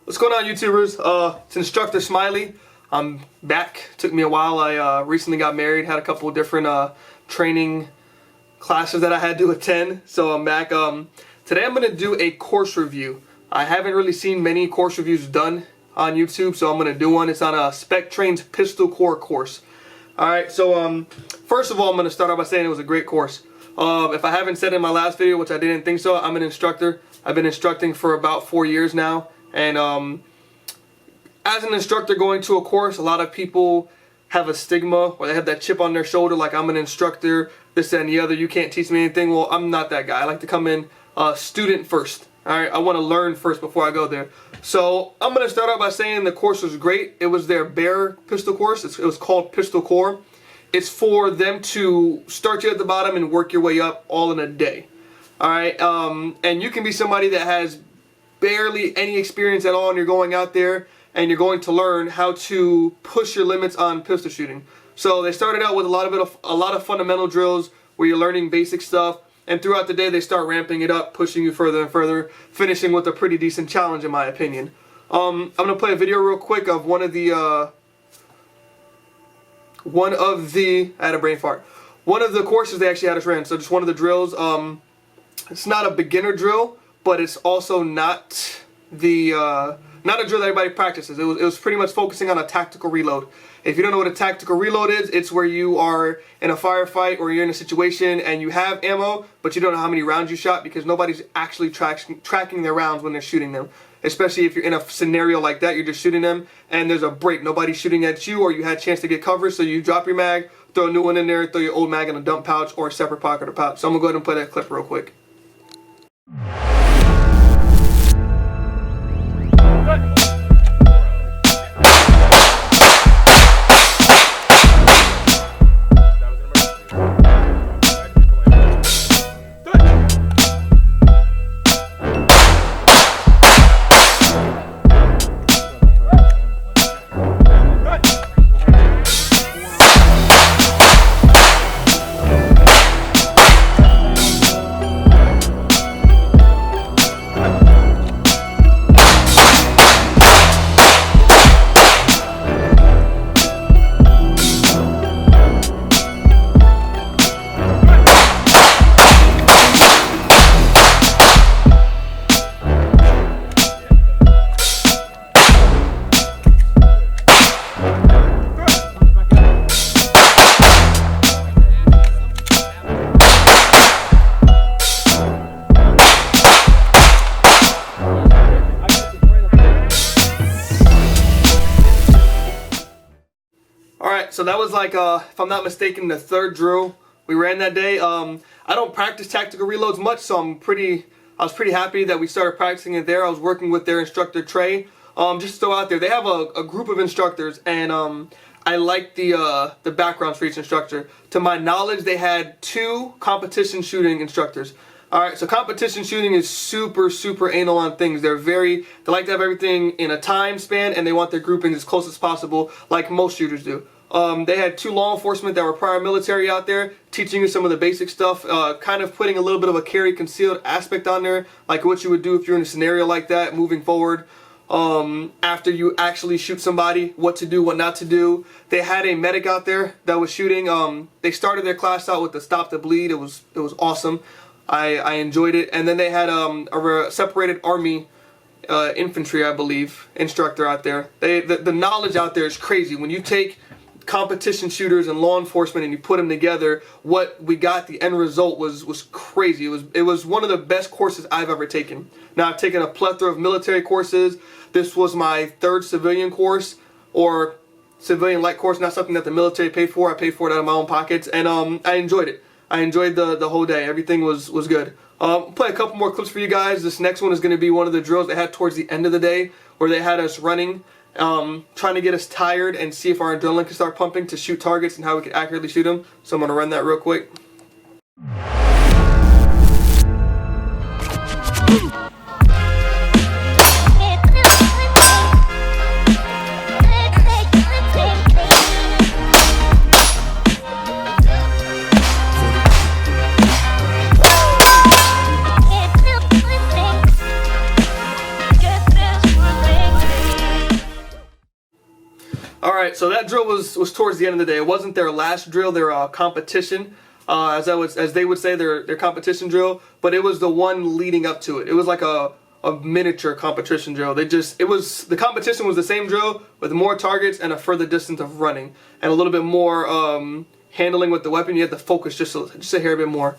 What's going on, YouTubers? It's Instructor Smiley. I'm back. Took me a while. I recently got married, had a couple of different training classes that I had to attend, so I'm back. Today I'm going to do a course review. I haven't really seen many course reviews done on YouTube, so I'm going to do one. It's on SpecTrain's Pistol Core course. Alright, so first of all, I'm going to start off by saying it was a great course. If I haven't said in my last video, which I didn't think so, I'm an instructor. I've been instructing for about 4 years now. And as an instructor going to a course, a lot of people have a stigma or they have that chip on their shoulder like, I'm an instructor, this, that, and the other, you can't teach me anything. Well, I'm not that guy. I like to come in student first. Alright, I want to learn first before I go there. So I'm going to start out by saying the course was great. It was their bear pistol course. It was called Pistol Core. It's for them to start you at the bottom and work your way up all in a day. Alright, and you can be somebody that has barely any experience at all, and you're going out there and you're going to learn how to push your limits on pistol shooting. So they started out with a lot of fundamental drills where you're learning basic stuff, and throughout the day they start ramping it up, pushing you further and further, finishing with a pretty decent challenge in my opinion. I'm gonna play a video real quick of one of the I had a brain fart. One of the courses they actually had us run. So just one of the drills. It's not a beginner drill, but it's also not the not a drill that everybody practices. It was pretty much focusing on a tactical reload. If you don't know what a tactical reload is, it's where you are in a firefight or you're in a situation and you have ammo, but you don't know how many rounds you shot because nobody's actually tracking their rounds when they're shooting them. Especially if you're in a scenario like that, you're just shooting them and there's a break. Nobody's shooting at you, or you had a chance to get cover, so you drop your mag, throw a new one in there, throw your old mag in a dump pouch or a separate pocket or pouch. So I'm going to go ahead and play that clip real quick. So that was like, if I'm not mistaken, the third drill we ran that day. I don't practice tactical reloads much, so I was pretty happy that we started practicing it there. I was working with their instructor, Trey. Just to throw out there, they have a group of instructors, and I like the backgrounds for each instructor. To my knowledge, they had 2 competition shooting instructors. Alright, so competition shooting is super anal on things. They like to have everything in a time span, and they want their grouping as close as possible, like most shooters do. They had 2 law enforcement that were prior military out there, teaching you some of the basic stuff, kind of putting a little bit of a carry concealed aspect on there, like what you would do if you're in a scenario like that, moving forward. After you actually shoot somebody, what to do, what not to do. They had a medic out there that was shooting. They started their class out with the Stop the Bleed. It was awesome. I enjoyed it. And then they had a separated Army infantry, I believe, instructor out there. The knowledge out there is crazy. When you take competition shooters and law enforcement and you put them together, what we got, the end result was crazy. It was one of the best courses I've ever taken. Now, I've taken a plethora of military courses. This was my 3rd civilian course, or civilian light course, not something that the military paid for. I paid for it out of my own pockets, and I enjoyed it. I enjoyed the whole day. Everything was good. Play a couple more clips for you guys. This next one is going to be one of the drills they had towards the end of the day, where they had us running, trying to get us tired and see if our adrenaline can start pumping to shoot targets and how we can accurately shoot them. So I'm going to run that real quick. right, so that drill was towards the end of the day. It wasn't their last drill, their competition, as they would say, their competition drill, but it was the one leading up to it. It was like a miniature competition drill. The competition was the same drill with more targets and a further distance of running and a little bit more handling with the weapon. You had to focus just a hair bit more.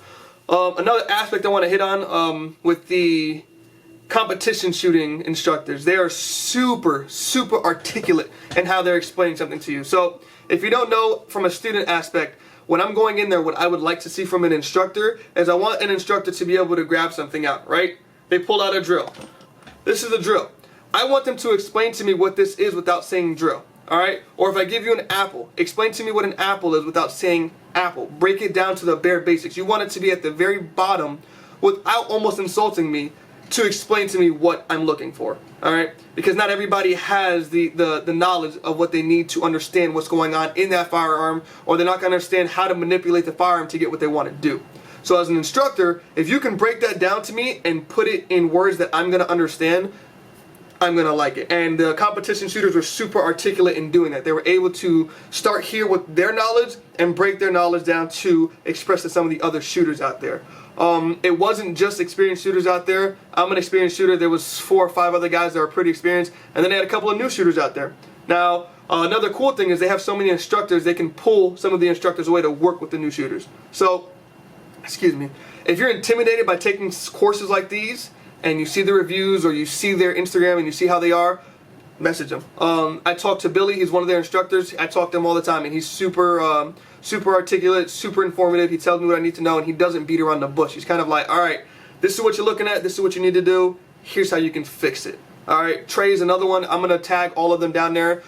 Another aspect I want to hit on with the competition shooting instructors, they are super articulate in how they're explaining something to you. So if you don't know from a student aspect, when I'm going in there, what I would like to see from an instructor is I want an instructor to be able to grab something out, right? They pull out a drill. This is a drill. I want them to explain to me what this is without saying drill, all right? Or if I give you an apple, explain to me what an apple is without saying apple. Break it down to the bare basics. You want it to be at the very bottom without almost insulting me, to explain to me what I'm looking for, all right? Because not everybody has the knowledge of what they need to understand what's going on in that firearm, or they're not going to understand how to manipulate the firearm to get what they want to do. So as an instructor, if you can break that down to me and put it in words that I'm going to understand, I'm going to like it. And the competition shooters were super articulate in doing that. They were able to start here with their knowledge and break their knowledge down to express to some of the other shooters out there. It wasn't just experienced shooters out there. I'm an experienced shooter. There was 4 or 5 other guys that were pretty experienced, and then they had a couple of new shooters out there. Now, another cool thing is they have so many instructors, they can pull some of the instructors away to work with the new shooters. So, excuse me, if you're intimidated by taking courses like these, and you see the reviews or you see their Instagram and you see how they are, message them. I talked to Billy, he's one of their instructors. I talk to him all the time, and he's super articulate, super informative. He tells me what I need to know, and he doesn't beat around the bush. He's kind of like, all right, this is what you're looking at, this is what you need to do, here's how you can fix it. All right, Trey's another one. I'm gonna tag all of them down there.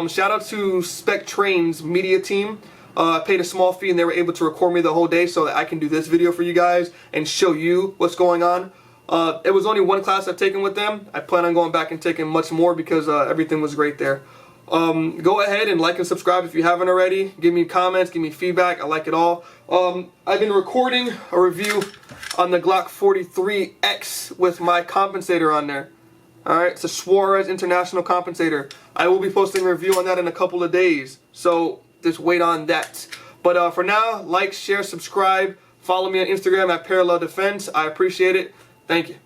Shout out to SpecTrain's media team. I paid a small fee and they were able to record me the whole day so that I can do this video for you guys and show you what's going on. It was only one class I've taken with them. I plan on going back and taking much more because everything was great there. Go ahead and like and subscribe if you haven't already. Give me comments, give me feedback. I like it all. I've been recording a review on the Glock 43X with my compensator on there. Alright, it's a Suarez International compensator. I will be posting a review on that in a couple of days, so just wait on that. But for now, like, share, subscribe, follow me on Instagram at Parallel Defense. I appreciate it. Thank you.